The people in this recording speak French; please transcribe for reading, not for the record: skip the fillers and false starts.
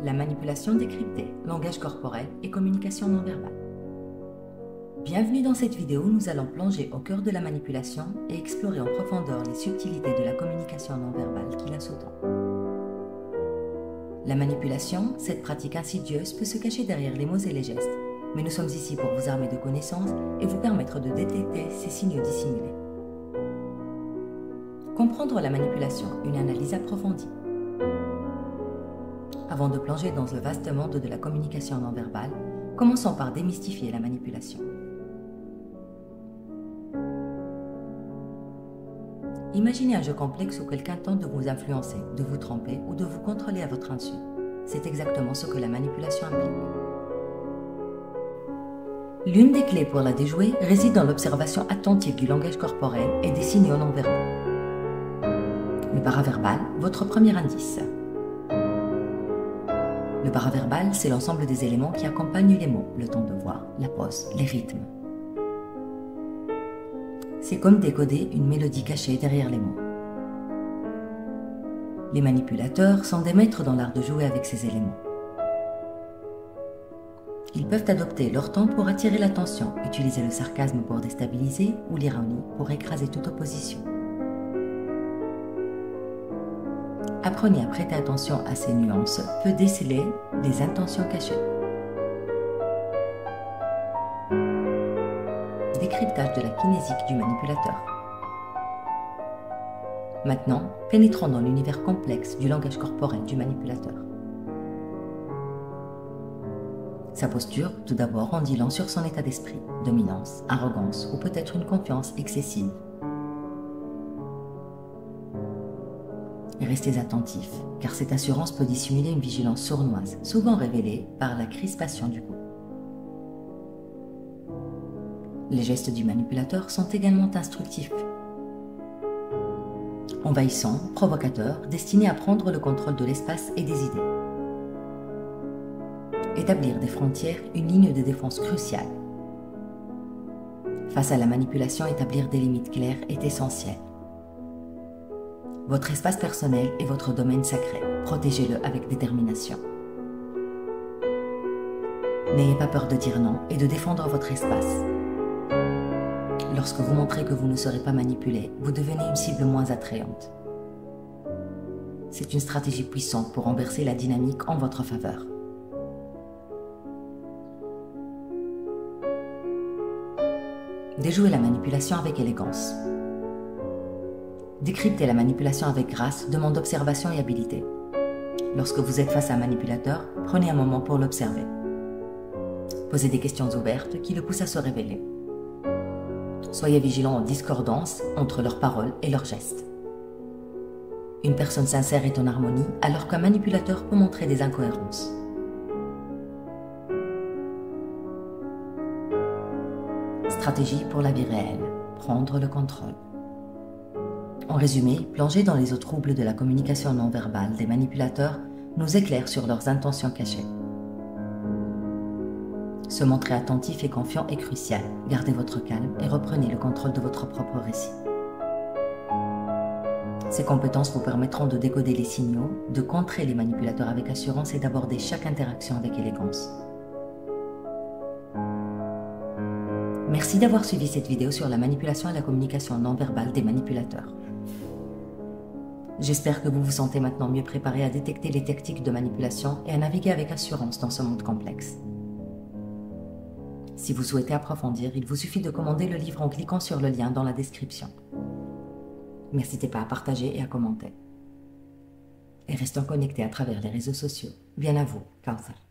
La manipulation décryptée, langage corporel et communication non verbale. Bienvenue dans cette vidéo où nous allons plonger au cœur de la manipulation et explorer en profondeur les subtilités de la communication non verbale qui la sous-tend. La manipulation, cette pratique insidieuse, peut se cacher derrière les mots et les gestes, mais nous sommes ici pour vous armer de connaissances et vous permettre de détecter ces signaux dissimulés. Comprendre la manipulation, une analyse approfondie. Avant de plonger dans le vaste monde de la communication non verbale, commençons par démystifier la manipulation. Imaginez un jeu complexe où quelqu'un tente de vous influencer, de vous tromper ou de vous contrôler à votre insu. C'est exactement ce que la manipulation implique. L'une des clés pour la déjouer réside dans l'observation attentive du langage corporel et des signaux non verbaux. Le paraverbal, votre premier indice. Le paraverbal, c'est l'ensemble des éléments qui accompagnent les mots, le ton de voix, la pose, les rythmes. C'est comme décoder une mélodie cachée derrière les mots. Les manipulateurs sont des maîtres dans l'art de jouer avec ces éléments. Ils peuvent adopter leur ton pour attirer l'attention, utiliser le sarcasme pour déstabiliser ou l'ironie pour écraser toute opposition. Apprenez à prêter attention à ces nuances, peut déceler les intentions cachées. Décryptage de la kinésique du manipulateur. Maintenant, pénétrons dans l'univers complexe du langage corporel du manipulateur. Sa posture, tout d'abord, en dit long sur son état d'esprit, dominance, arrogance ou peut-être une confiance excessive. Et restez attentifs, car cette assurance peut dissimuler une vigilance sournoise, souvent révélée par la crispation du cou. Les gestes du manipulateur sont également instructifs. Envahissants, provocateurs, destinés à prendre le contrôle de l'espace et des idées. Établir des frontières, une ligne de défense cruciale. Face à la manipulation, établir des limites claires est essentiel. Votre espace personnel est votre domaine sacré. Protégez-le avec détermination. N'ayez pas peur de dire non et de défendre votre espace. Lorsque vous montrez que vous ne serez pas manipulé, vous devenez une cible moins attrayante. C'est une stratégie puissante pour renverser la dynamique en votre faveur. Déjouer la manipulation avec élégance. Décrypter la manipulation avec grâce demande observation et habileté. Lorsque vous êtes face à un manipulateur, prenez un moment pour l'observer. Posez des questions ouvertes qui le poussent à se révéler. Soyez vigilant aux discordances entre leurs paroles et leurs gestes. Une personne sincère est en harmonie, alors qu'un manipulateur peut montrer des incohérences. Stratégie pour la vie réelle. Prendre le contrôle. En résumé, plonger dans les eaux troubles de la communication non verbale des manipulateurs nous éclaire sur leurs intentions cachées. Se montrer attentif et confiant est crucial. Gardez votre calme et reprenez le contrôle de votre propre récit. Ces compétences vous permettront de décoder les signaux, de contrer les manipulateurs avec assurance et d'aborder chaque interaction avec élégance. Merci d'avoir suivi cette vidéo sur la manipulation et la communication non verbale des manipulateurs. J'espère que vous vous sentez maintenant mieux préparé à détecter les tactiques de manipulation et à naviguer avec assurance dans ce monde complexe. Si vous souhaitez approfondir, il vous suffit de commander le livre en cliquant sur le lien dans la description. N'hésitez pas à partager et à commenter. Et restons connectés à travers les réseaux sociaux. Bien à vous, Kauthar.